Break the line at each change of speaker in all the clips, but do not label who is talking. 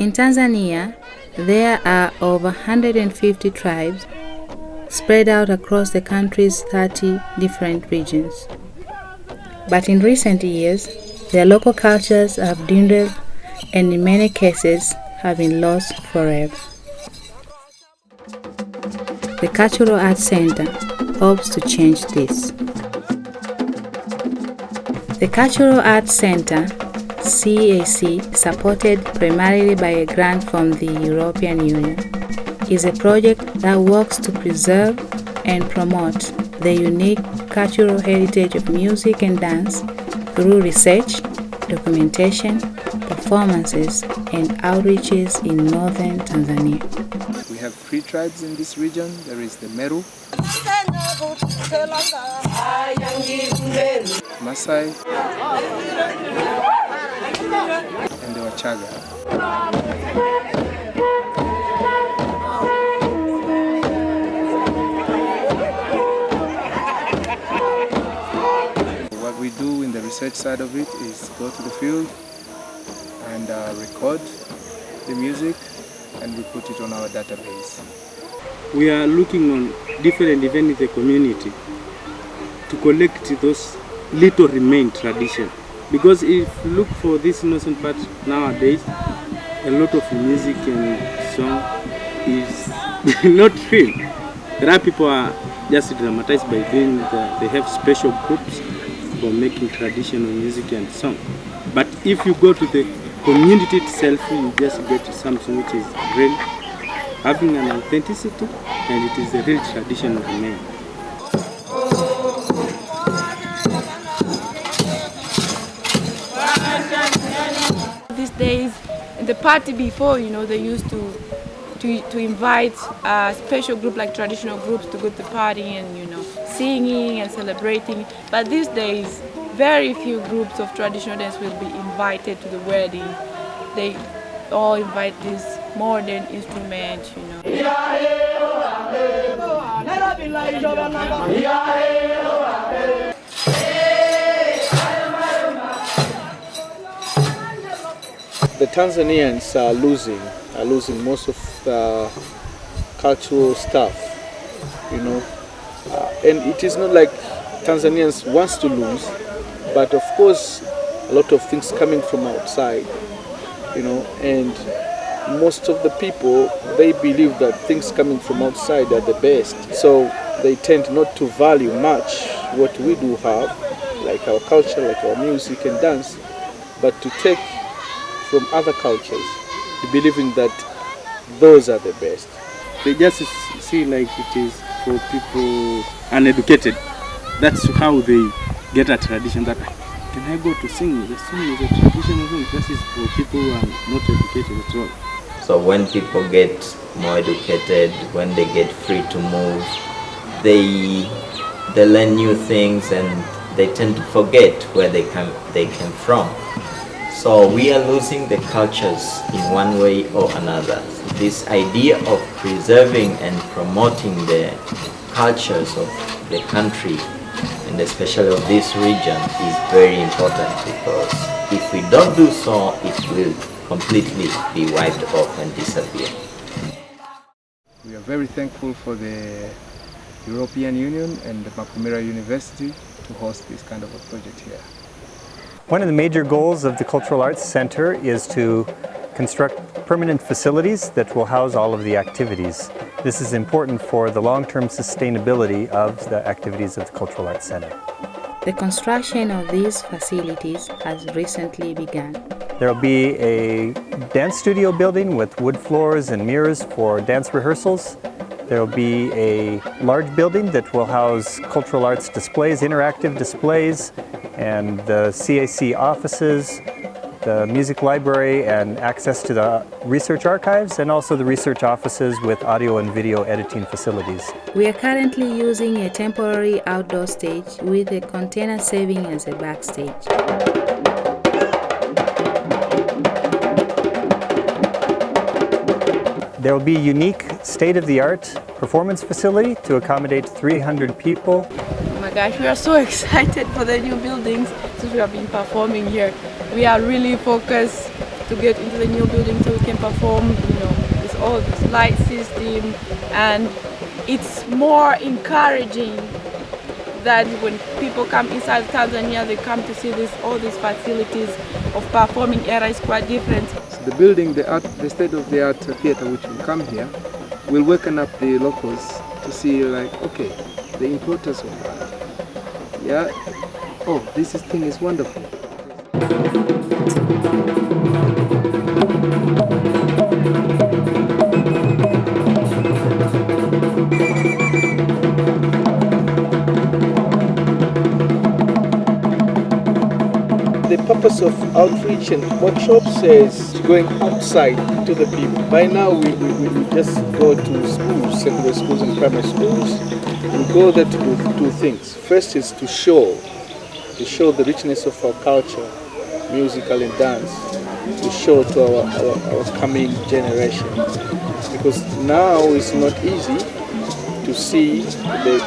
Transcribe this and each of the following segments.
In Tanzania, there are over 150 tribes spread out across the country's 30 different regions. But in recent years, their local cultures have dwindled and in many cases have been lost forever. The Cultural Arts Center hopes to change this. The Cultural Arts Center, CAC, supported primarily by a grant from the European Union, is a project that works to preserve and promote the unique cultural heritage of music and dance through research, documentation, performances, and outreaches in northern Tanzania.
We have 3 tribes in this region. There is the Meru, Maasai, and the Wachaga. What we do in the research side of it is go to the field and record the music, and we put it on our database.
We are looking on different events in the community to collect those little remain tradition. Because if you look for this innocent part nowadays, a lot of music and song is not real. There are people are just dramatized by doing they have special groups for making traditional music and song. But if you go to the community itself, you just get something which is real, having an authenticity, and it is a real traditional remain.
These days, in the party before, they used to invite a special group like traditional groups to go to the party and singing and celebrating. But these days, very few groups of traditional dance will be invited to the wedding. They all invite these modern instruments,
The Tanzanians are losing most of the cultural stuff, and it is not like Tanzanians wants to lose, but of course a lot of things coming from outside, and most of the people, they believe that things coming from outside are the best, so they tend not to value much what we do have, like our culture, like our music and dance, but to take from other cultures, believing that those are the best.
They just see like it is for people uneducated. That's how they get a tradition that, can I go to sing? The sing is a traditional thing. This is for people who are not educated at all.
So when people get more educated, when they get free to move, they learn new things and they tend to forget where they came from. So we are losing the cultures in one way or another. This idea of preserving and promoting the cultures of the country, and especially of this region, is very important, because if we don't do so, it will completely be wiped off and disappear.
We are very thankful for the European Union and the Makumira University to host this kind of a project here.
One of the major goals of the Cultural Arts Center is to construct permanent facilities that will house all of the activities. This is important for the long-term sustainability of the activities of the Cultural Arts Center.
The construction of these facilities has recently begun.
There will be a dance studio building with wood floors and mirrors for dance rehearsals. There will be a large building that will house cultural arts displays, interactive displays, and the CAC offices, the music library, and access to the research archives, and also the research offices with audio and video editing facilities.
We are currently using a temporary outdoor stage with a container serving as a backstage.
There will be a unique state-of-the-art performance facility to accommodate 300 people.
Oh my gosh, we are so excited for the new buildings since we have been performing here. We are really focused to get into the new building so we can perform, with all this light system, and it's more encouraging that when people come inside Tanzania, they come to see all these facilities of performing era is quite different.
So the building, the state-of-the-art theater which will come here, will waken up the locals to see, like, okay, the importance of art. Yeah. Oh, this thing is wonderful. The purpose of outreach and workshops is going outside to the people. By now we just go to schools, secondary schools and primary schools. We go there to do two things. First is to show the richness of our culture, musical and dance, to show to our coming generation. Because now it's not easy to see the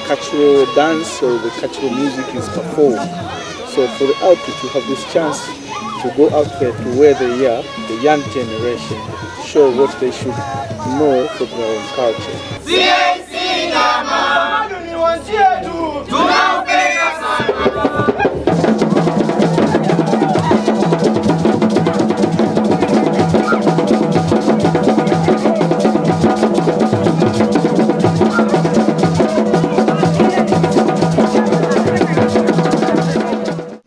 cultural dance or the cultural music is performed. So for the outreach, we have this chance to go out there to where they are, the young generation, to show what they should know from their own culture.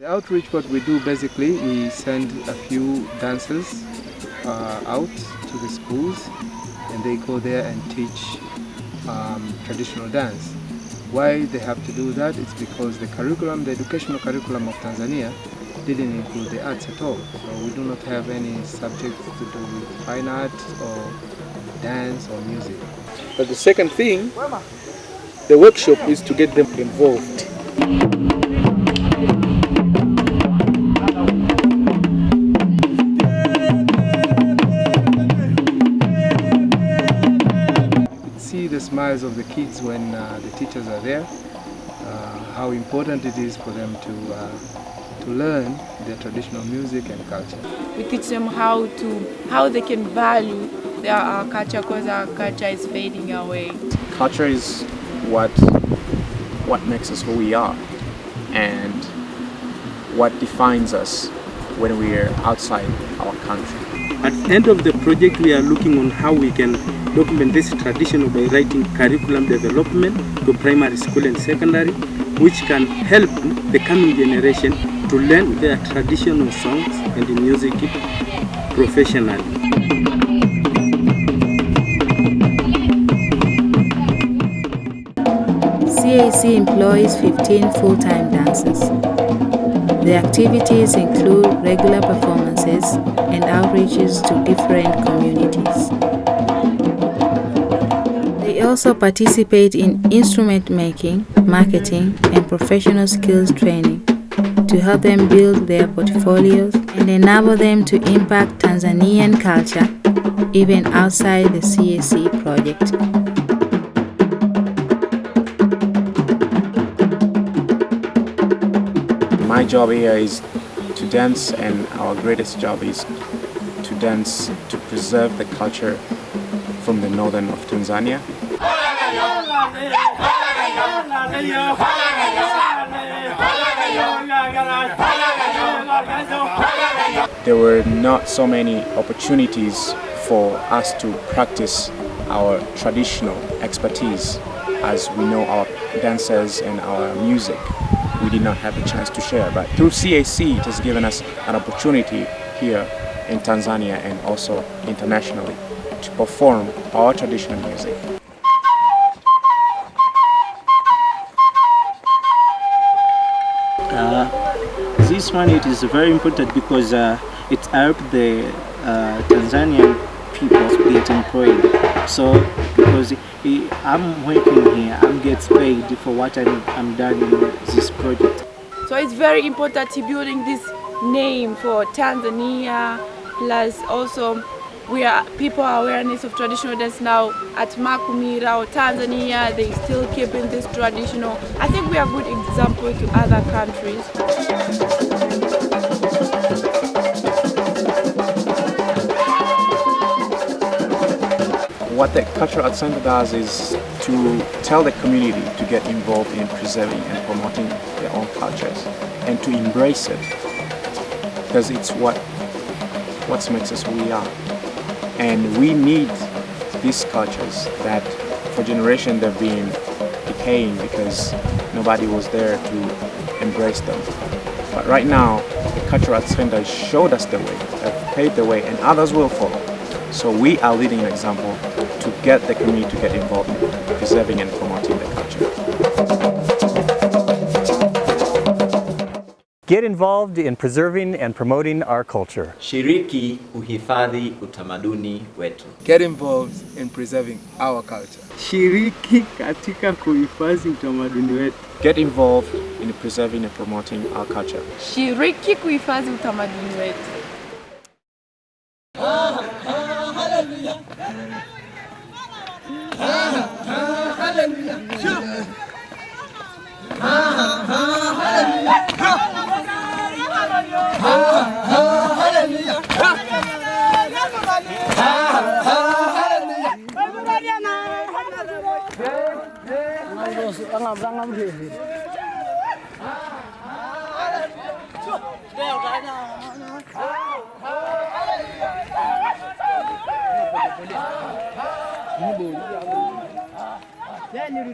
Outreach, what we do basically, we send a few dancers out to the schools, and they go there and teach traditional dance. Why they have to do that? It's because the educational curriculum of Tanzania didn't include the arts at all. So we do not have any subjects to do with fine arts or dance or music. But the second thing, the workshop is to get them involved. The smiles of the kids when the teachers are there, how important it is for them to learn their traditional music and culture.
We teach them how they can value their culture, because our culture is fading away.
Culture is what makes us who we are and what defines us when we are outside our country.
At the end of the project, we are looking on how we can document this tradition by writing curriculum development to primary school and secondary, which can help the coming generation to learn their traditional songs and music professionally.
CAC employs 15 full-time dancers. The activities include regular performances and outreaches to different communities. They also participate in instrument making, marketing, and professional skills training to help them build their portfolios and enable them to impact Tanzanian culture even outside the CAC project.
My job here is to dance, and our greatest job is to dance to preserve the culture from the northern of Tanzania. There were not so many opportunities for us to practice our traditional expertise, as we know our dancers and our music. We did not have a chance to share, but through CAC it has given us an opportunity here in Tanzania and also internationally to perform our traditional music.
This one, it is very important because it helped the Tanzanian people to get employed. So because I'm working here, I'm getting paid for what I'm done in this project.
So it's very important to building this name for Tanzania, plus also people awareness of traditional dance now at Makumira or Tanzania. They still keeping this traditional. I think we are a good example to other countries.
what the Cultural Arts Center does is to tell the community to get involved in preserving and promoting their own cultures and to embrace it, because it's what makes us who we are. And we need these cultures that for generations they've been decaying because nobody was there to embrace them. But right now, the Cultural Arts Center showed us the way, have paved the way, and others will follow. So we are leading an example to get the community to get involved in preserving and promoting the culture.
Get involved in preserving and promoting our culture.
Shiriki kuhifadhi utamaduni wetu.
Get involved in preserving our culture.
Shiriki katika kuhifadhi utamaduni wetu.
Get involved in preserving and promoting our culture.
Shiriki kuhifadhi utamaduni wetu.
Ini